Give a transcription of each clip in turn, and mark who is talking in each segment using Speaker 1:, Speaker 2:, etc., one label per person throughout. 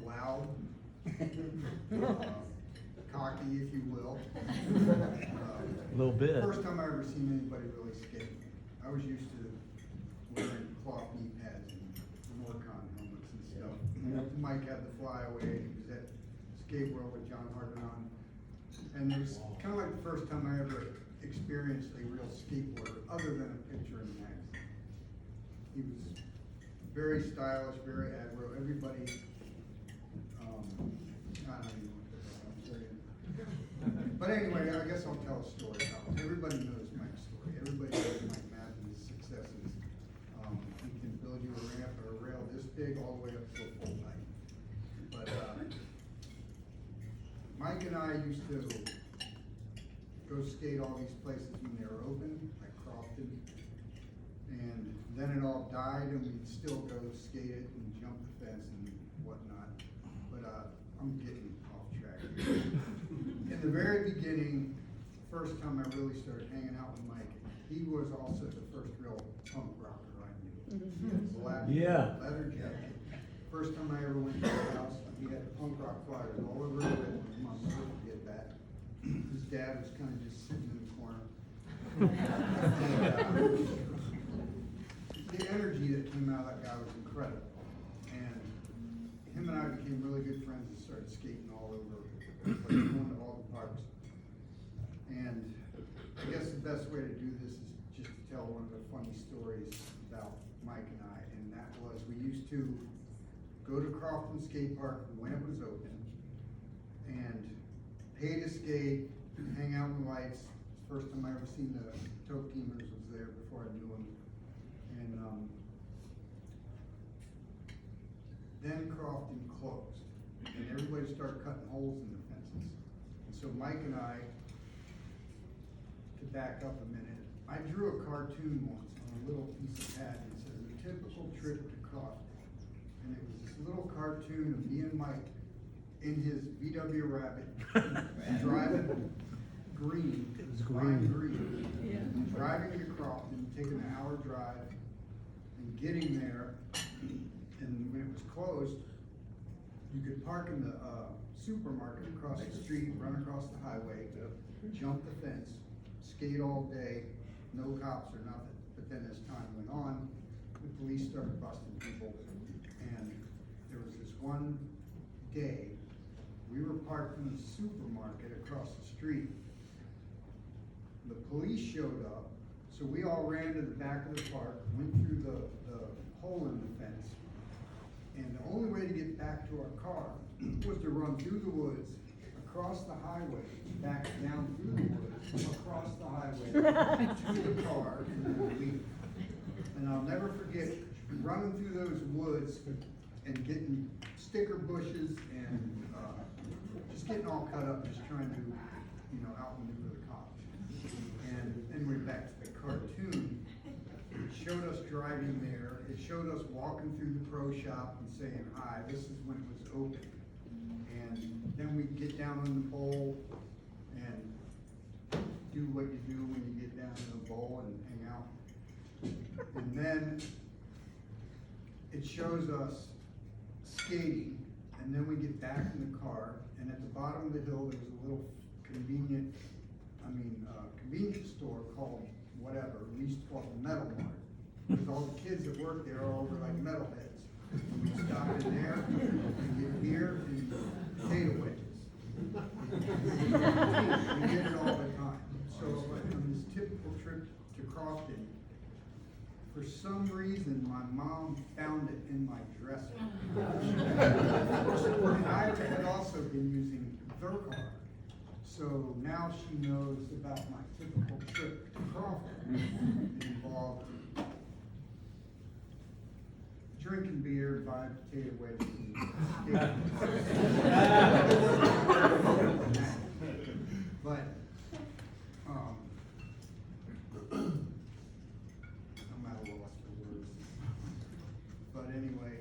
Speaker 1: loud, cocky, if you will.
Speaker 2: A little bit.
Speaker 1: First time I ever seen anybody really skate. I was used to wearing cloth knee pads and Morcon helmets and stuff. Mike had the flyaway, he was at Skateboard with John Hardenon. And it was kind of like the first time I ever experienced a real skateboarder, other than a picture in the magazine. He was very stylish, very aggro. Everybody, I don't even know what I'm saying. But anyway, I guess I'll tell a story. Everybody knows Mike's story. Everybody knows Mike Mapp and his successes. He can build you a ramp or a rail this big all the way up to a full height. But Mike and I used to go skate all these places when they were open, like Crofton. And then it all died and we'd still go skate it and jump the fence and whatnot. But I'm getting off track here. In the very beginning, first time I really started hanging out with Mike, he was also the first real punk rocker I knew. Black leather jacket. First time I ever went to his house, he had punk rock flyers all over the room. I'll never forget that. His dad was kind of just sitting in the corner. And, the energy that came out of that guy was incredible. And him and I became really good friends and started skating all over, like going to all the parks. And I guess the best way to do this is just to tell one of the funny stories about Mike and I. And that was, we used to go to Crofton Skate Park when it was open and pay to skate, hang out in the lights. First time I ever seen the Toke Teamers was there before I knew them. And then Crofton closed, and everybody started cutting holes in the fences. And so Mike and I, to back up a minute, I drew a cartoon once on a little piece of pad that says a typical trip to Crofton. And it was this little cartoon of me and Mike in his VW Rabbit driving green.
Speaker 2: It was green.
Speaker 1: Yeah. Driving to Crofton, taking an hour drive, and getting there. And when it was closed, you could park in the supermarket across the street, run across the highway, jump the fence, skate all day, no cops or nothing. But then as time went on, the police started busting people. And there was this one day, we were parked in the supermarket across the street. The police showed up, so we all ran to the back of the park, went through the hole in the fence, and the only way to get back to our car was to run through the woods, across the highway, back down through the woods, across the highway, to the car, and then leave. And I'll never forget running through those woods and getting sticker bushes and just getting all cut up, just trying to, outmaneuver the cops. And anyway, back to the cartoon, it showed us driving there, it showed us walking through the pro shop and saying hi, this is when it was open. And then we'd get down on the bowl and do what you do when you get down in the bowl and hang out. And then it shows us skating, and then we get back in the car, and at the bottom of the hill there's a little convenience store called whatever, we used to call it the Metal Mart. Because all the kids that work there are over like metalheads. And we stop in there and get beer and potato wedges. We did it all the time. So on this typical trip to Crofton, for some reason, my mom found it in my dresser. And I had also been using their car. So now she knows about my typical trip to Crofton. It involved drinking beer, buying potato wedges, and but I'm at a loss for words. But anyway,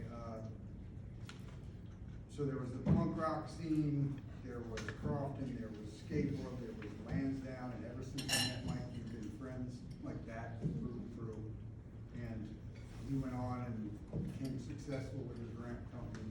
Speaker 1: so there was the punk rock scene, there was Crofton, there was Skateboard, there was Lansdowne, and ever since I met Mike, we've been friends like that through and through. And he went on and became successful with his ramp company.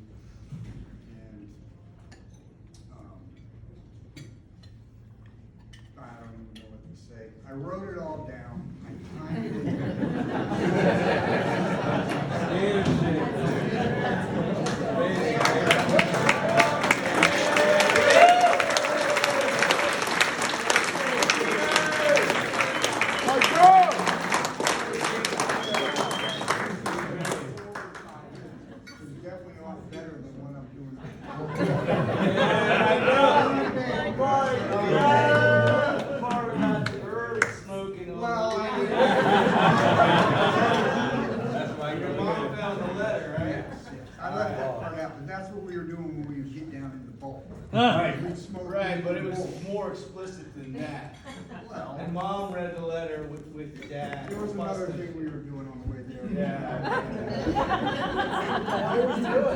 Speaker 3: the letter, right?
Speaker 1: Yes, yes. I left that part out, but that's what we were doing when we would get down in the bulk.
Speaker 3: Right,
Speaker 1: We'd smoke
Speaker 3: right, but it
Speaker 1: in the
Speaker 3: was
Speaker 1: bulk.
Speaker 3: more explicit than that.
Speaker 1: Well,
Speaker 3: And mom read the letter with your dad.
Speaker 1: there was another
Speaker 3: busted.
Speaker 1: thing we were doing on the way there.
Speaker 3: Yeah.
Speaker 4: What was you doing?